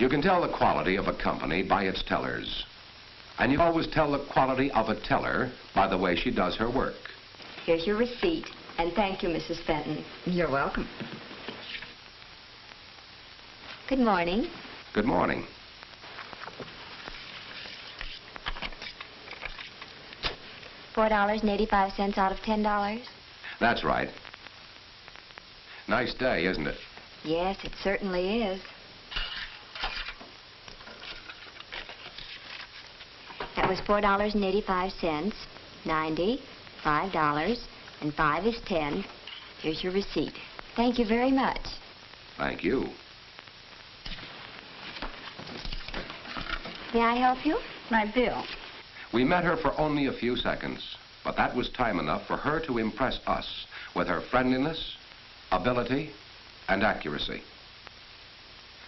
You can tell the quality of a company by its tellers. And you always tell the quality of a teller by the way she does her work. Here's your receipt, and thank you, Mrs. Fenton. You're welcome. Good morning. Good morning. $4.85 out of $10. That's right. Nice day, isn't it? Yes, it certainly is. That was $4.85, 90, $5, and 5 is 10. Here's your receipt. Thank you very much. Thank you. May I help you? My bill. We met her for only a few seconds, but that was time enough for her to impress us with her friendliness, ability, and accuracy.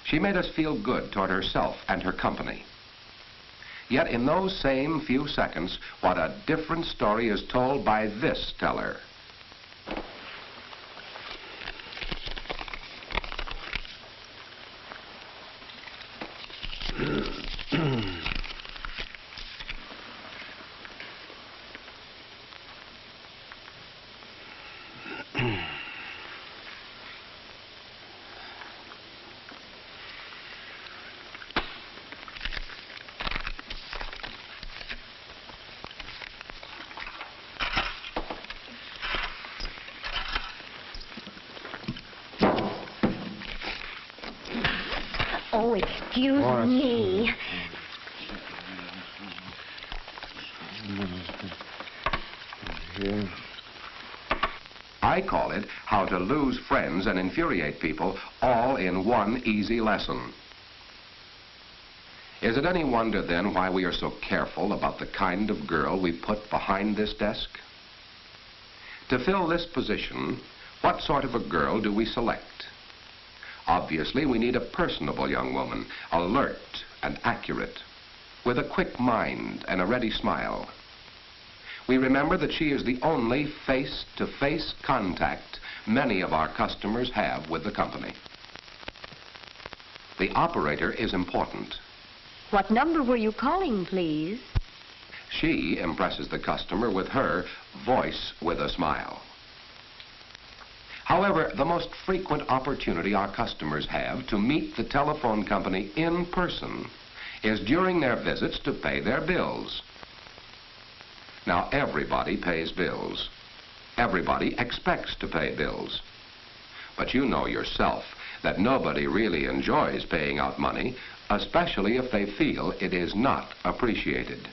She made us feel good toward herself and her company. Yet in those same few seconds, what a different story is told by this teller. Oh, excuse me. I call it How to Lose Friends and Infuriate People all in one easy lesson. Is it any wonder then why we are so careful about the kind of girl we put behind this desk? To fill this position, what sort of a girl do we select? Obviously, we need a personable young woman, alert and accurate, with a quick mind and a ready smile. We remember that she is the only face-to-face contact many of our customers have with the company. The operator is important. What number were you calling, please? She impresses the customer with her voice with a smile. However, the most frequent opportunity our customers have to meet the telephone company in person is during their visits to pay their bills. Now, everybody pays bills. Everybody expects to pay bills. But you know yourself that nobody really enjoys paying out money, especially if they feel it is not appreciated.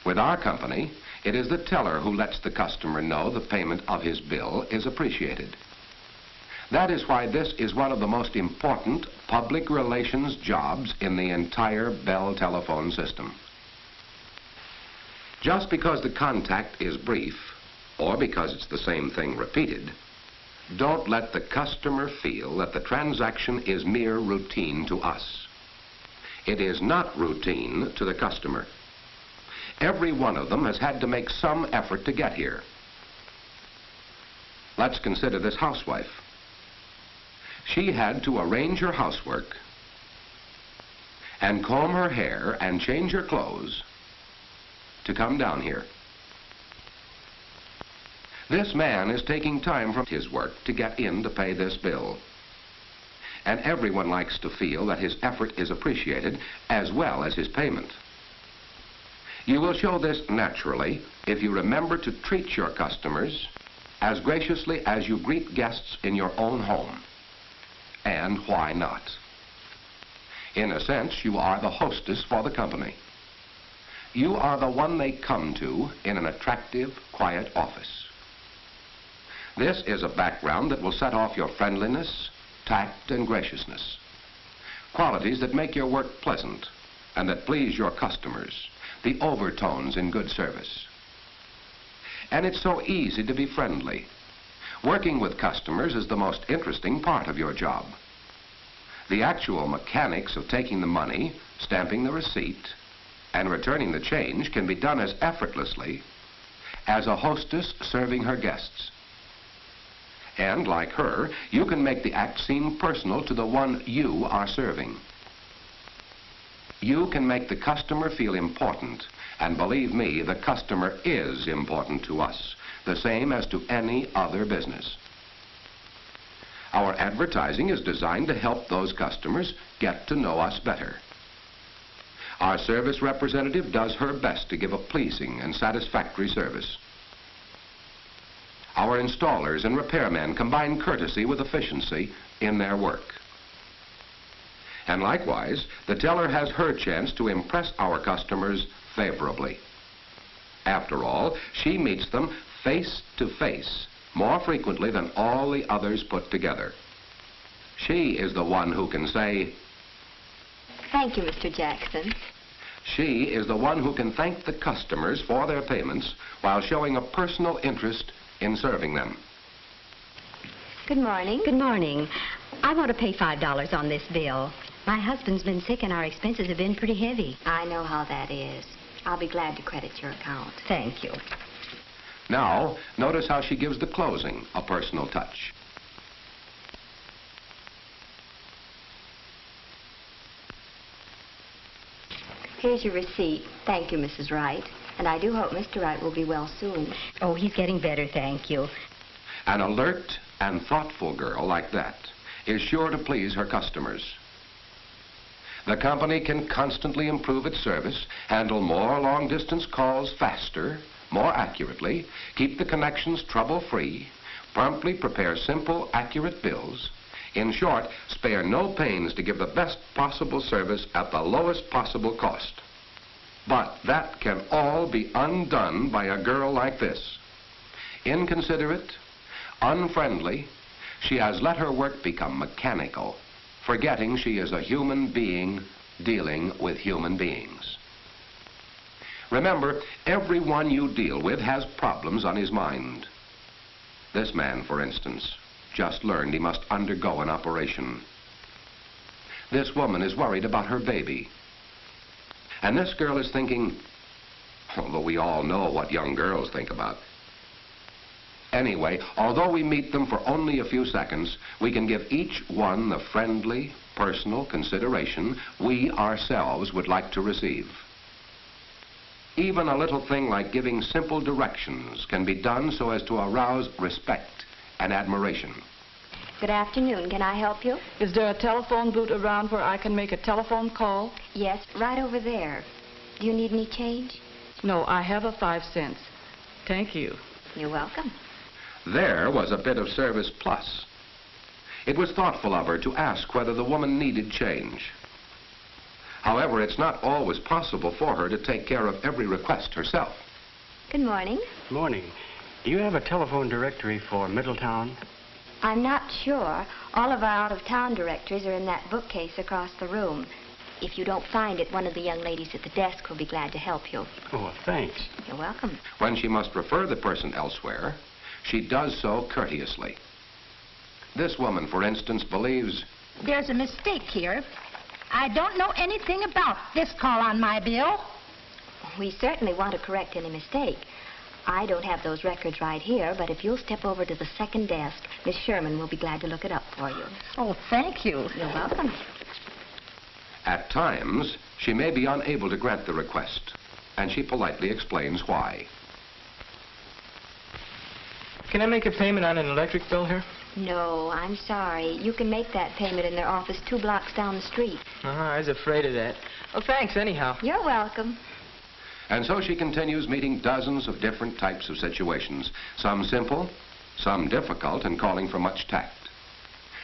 With our company, it is the teller who lets the customer know the payment of his bill is appreciated. That is why this is one of the most important public relations jobs in the entire Bell telephone system. Just because the contact is brief, or because it's the same thing repeated, don't let the customer feel that the transaction is mere routine to us. It is not routine to the customer. Every one of them has had to make some effort to get here. Let's consider this housewife. She had to arrange her housework and comb her hair and change her clothes to come down here. This man is taking time from his work to get in to pay this bill. And everyone likes to feel that his effort is appreciated as well as his payment. You will show this naturally if you remember to treat your customers as graciously as you greet guests in your own home. And why not? In a sense, you are the hostess for the company. You are the one they come to in an attractive, quiet office. This is a background that will set off your friendliness, tact, and graciousness. Qualities that make your work pleasant and that please your customers. The overtones in good service. And it's so easy to be friendly. Working with customers is the most interesting part of your job. The actual mechanics of taking the money, stamping the receipt, and returning the change can be done as effortlessly as a hostess serving her guests. And like her, you can make the act seem personal to the one you are serving. You can make the customer feel important, and believe me, the customer is important to us, the same as to any other business. Our advertising is designed to help those customers get to know us better. Our service representative does her best to give a pleasing and satisfactory service. Our installers and repairmen combine courtesy with efficiency in their work. And likewise, the teller has her chance to impress our customers favorably. After all, she meets them face to face more frequently than all the others put together. She is the one who can say, Thank you, Mr. Jackson. She is the one who can thank the customers for their payments while showing a personal interest in serving them. Good morning. Good morning. I want to pay $5 on this bill. My husband's been sick and our expenses have been pretty heavy. I know how that is. I'll be glad to credit your account. Thank you. Now, notice how she gives the closing a personal touch. Here's your receipt. Thank you, Mrs. Wright. And I do hope Mr. Wright will be well soon. Oh, he's getting better, thank you. An alert and thoughtful girl like that is sure to please her customers. The company can constantly improve its service, handle more long-distance calls faster, more accurately, keep the connections trouble-free, promptly prepare simple, accurate bills. In short, spare no pains to give the best possible service at the lowest possible cost. But that can all be undone by a girl like this. Inconsiderate, unfriendly, she has let her work become mechanical, forgetting she is a human being dealing with human beings. Remember, everyone you deal with has problems on his mind. This man, for instance, just learned he must undergo an operation. This woman is worried about her baby. And this girl is thinking, although we all know what young girls think about. Anyway, although we meet them for only a few seconds, we can give each one the friendly, personal consideration we ourselves would like to receive. Even a little thing like giving simple directions can be done so as to arouse respect and admiration. Good afternoon. Can I help you? Is there a telephone booth around where I can make a telephone call? Yes, right over there. Do you need any change? No, I have a 5 cents. Thank you. You're welcome. There was a bit of service plus. It was thoughtful of her to ask whether the woman needed change. However, it's not always possible for her to take care of every request herself. Good morning. Morning. Do you have a telephone directory for Middletown? I'm not sure. All of our out-of-town directories are in that bookcase across the room. If you don't find it, one of the young ladies at the desk will be glad to help you. Oh, thanks. You're welcome. When she must refer the person elsewhere, she does so courteously. This woman, for instance, believes... There's a mistake here. I don't know anything about this call on my bill. We certainly want to correct any mistake. I don't have those records right here, but if you'll step over to the second desk, Miss Sherman will be glad to look it up for you. Oh, thank you. You're welcome. At times, she may be unable to grant the request, and she politely explains why. Can I make a payment on an electric bill here? No, I'm sorry. You can make that payment in their office 2 blocks down the street. I was afraid of that. Well, thanks anyhow. You're welcome. And so she continues meeting dozens of different types of situations, some simple, some difficult and calling for much tact.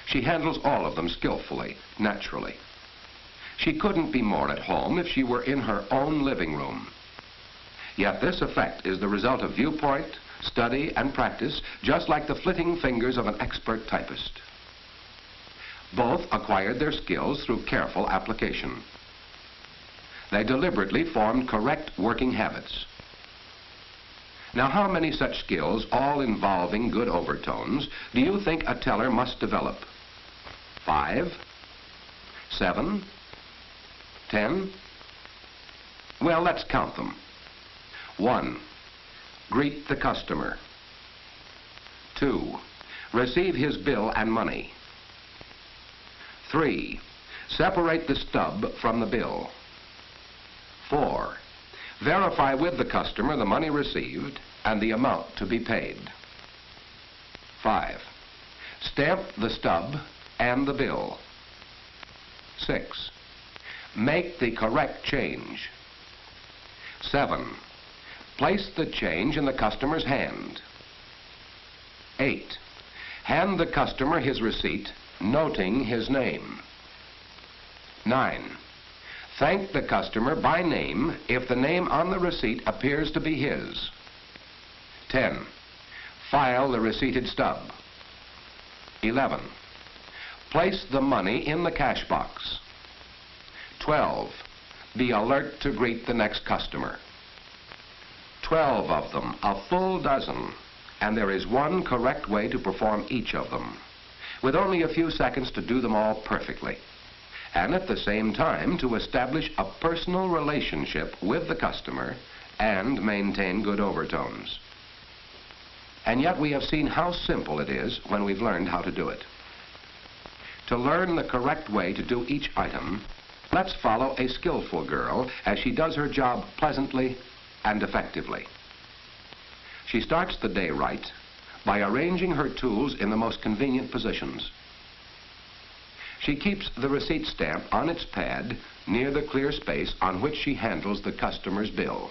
She handles all of them skillfully, naturally. She couldn't be more at home if she were in her own living room. Yet this effect is the result of viewpoint, study, and practice, just like the flitting fingers of an expert typist. Both acquired their skills through careful application. They deliberately formed correct working habits. Now, how many such skills, all involving good overtones, do you think a teller must develop? 5? 7? 10? Well, let's count them. 1. Greet the customer. 2. Receive his bill and money. 3. Separate the stub from the bill. 4. Verify with the customer the money received and the amount to be paid. 5. Stamp the stub and the bill. 6. Make the correct change. 7. Place the change in the customer's hand. 8. Hand the customer his receipt, noting his name. 9. Thank the customer by name if the name on the receipt appears to be his. 10. File the receipted stub. 11. Place the money in the cash box. 12. Be alert to greet the next customer. 12 of them, a full dozen, and there is one correct way to perform each of them, with only a few seconds to do them all perfectly, and at the same time to establish a personal relationship with the customer and maintain good overtones. And yet we have seen how simple it is when we've learned how to do it. To learn the correct way to do each item, let's follow a skillful girl as she does her job pleasantly and effectively. She starts the day right by arranging her tools in the most convenient positions. She keeps the receipt stamp on its pad near the clear space on which she handles the customer's bill.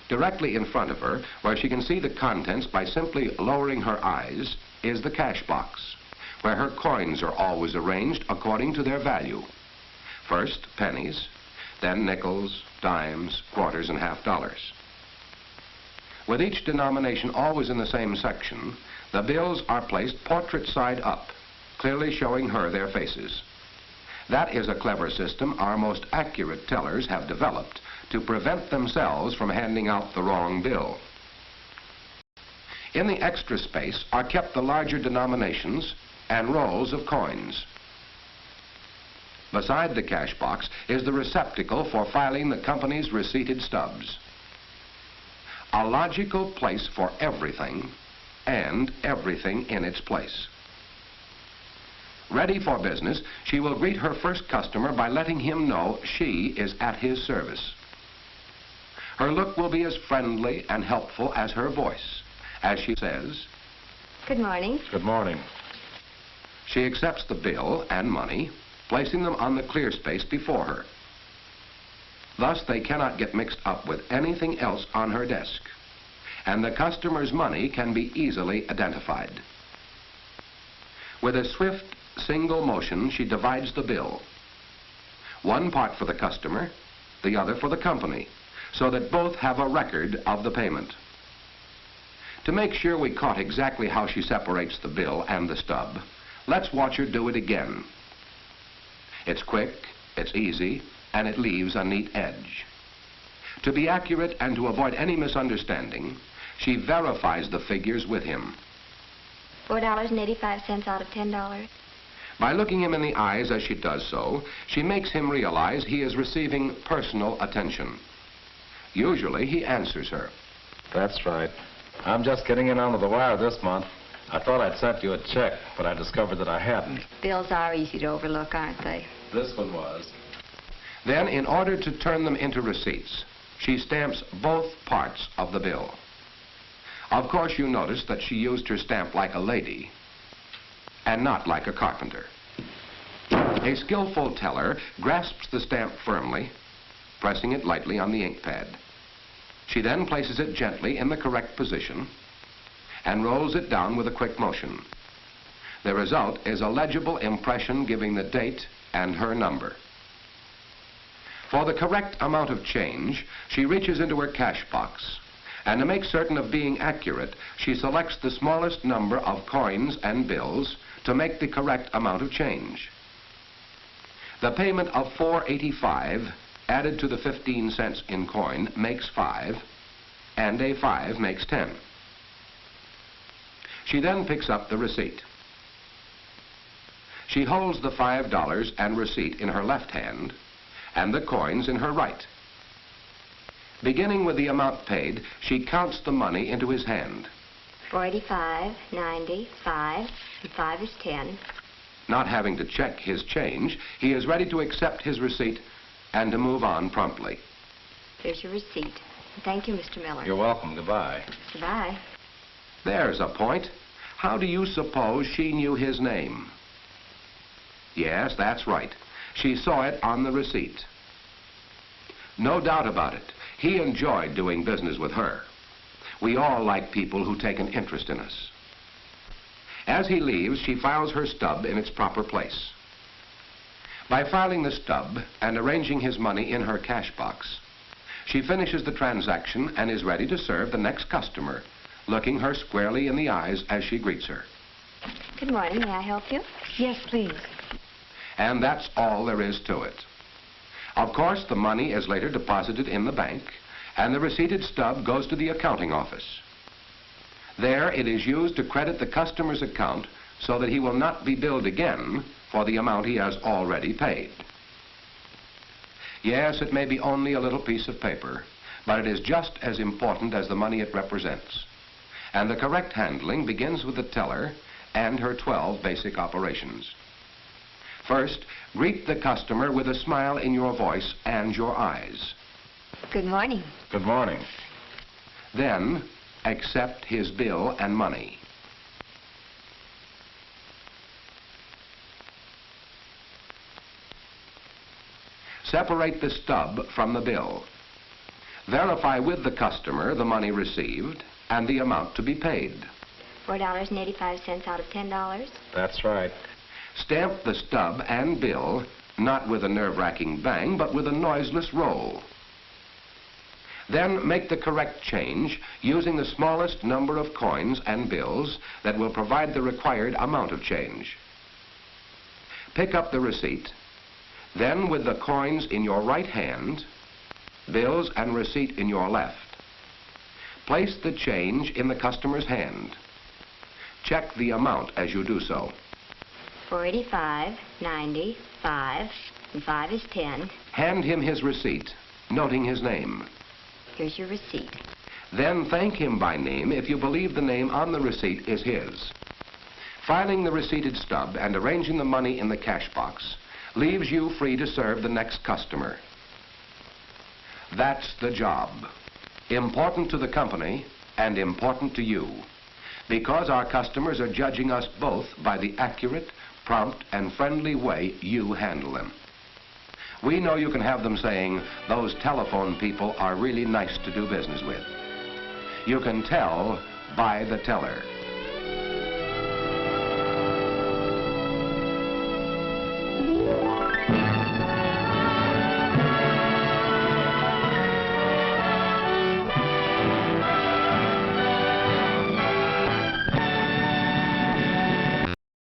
Directly in front of her, where she can see the contents by simply lowering her eyes, is the cash box, where her coins are always arranged according to their value. First, pennies, then nickels, dimes, quarters, and half-dollars. With each denomination always in the same section, the bills are placed portrait side up, clearly showing her their faces. That is a clever system our most accurate tellers have developed to prevent themselves from handing out the wrong bill. In the extra space are kept the larger denominations and rolls of coins. Beside the cash box is the receptacle for filing the company's receipted stubs. A logical place for everything and everything in its place. Ready for business, she will greet her first customer by letting him know she is at his service. Her look will be as friendly and helpful as her voice, as she says, Good morning. Good morning. She accepts the bill and money, placing them on the clear space before her. Thus, they cannot get mixed up with anything else on her desk, and the customer's money can be easily identified. With a swift, single motion, she divides the bill. One part for the customer, the other for the company, so that both have a record of the payment. To make sure we caught exactly how she separates the bill and the stub, let's watch her do it again. It's quick, it's easy, and it leaves a neat edge. To be accurate and to avoid any misunderstanding, she verifies the figures with him. $4.85 out of $10. By looking him in the eyes as she does so, she makes him realize he is receiving personal attention. Usually, he answers her. That's right. I'm just getting in under the wire this month. I thought I'd sent you a check, but I discovered that I hadn't. Bills are easy to overlook, aren't they? This one was. Then, in order to turn them into receipts, she stamps both parts of the bill. Of course, you notice that she used her stamp like a lady and not like a carpenter. A skillful teller grasps the stamp firmly, pressing it lightly on the ink pad. She then places it gently in the correct position and rolls it down with a quick motion. The result is a legible impression giving the date and her number. For the correct amount of change, she reaches into her cash box, and to make certain of being accurate, she selects the smallest number of coins and bills to make the correct amount of change. The payment of $4.85 added to the 15 cents in coin makes 5, and a 5 makes 10. She then picks up the receipt. She holds the $5 and receipt in her left hand and the coins in her right. Beginning with the amount paid, she counts the money into his hand. $4.85, $90, $5, and 5 is 10. Not having to check his change, he is ready to accept his receipt and to move on promptly. Here's your receipt. Thank you, Mr. Miller. You're welcome. Goodbye. Goodbye. There's a point. How do you suppose she knew his name? Yes, that's right. She saw it on the receipt. No doubt about it. He enjoyed doing business with her. We all like people who take an interest in us. As he leaves, she files her stub in its proper place. By filing the stub and arranging his money in her cash box, she finishes the transaction and is ready to serve the next customer, looking her squarely in the eyes as she greets her. Good morning. May I help you? Yes, please. And that's all there is to it. Of course, the money is later deposited in the bank, and the receipted stub goes to the accounting office. There, it is used to credit the customer's account so that he will not be billed again for the amount he has already paid. Yes, it may be only a little piece of paper, but it is just as important as the money it represents. And the correct handling begins with the teller and her 12 basic operations. First, greet the customer with a smile in your voice and your eyes. Good morning. Good morning. Then, accept his bill and money. Separate the stub from the bill. Verify with the customer the money received and the amount to be paid. $4.85 out of $10. That's right. Stamp the stub and bill, not with a nerve-wracking bang, but with a noiseless roll. Then make the correct change using the smallest number of coins and bills that will provide the required amount of change. Pick up the receipt. Then, with the coins in your right hand, bills and receipt in your left, place the change in the customer's hand. Check the amount as you do so. $4.85, $90, $5, and 5 is 10. Hand him his receipt, noting his name. Here's your receipt. Then thank him by name if you believe the name on the receipt is his. Filing the receipted stub and arranging the money in the cash box leaves you free to serve the next customer. That's the job. Important to the company and important to you, because our customers are judging us both by the accurate, prompt, and friendly way you handle them. We know you can have them saying, those telephone people are really nice to do business with. You can tell by the teller.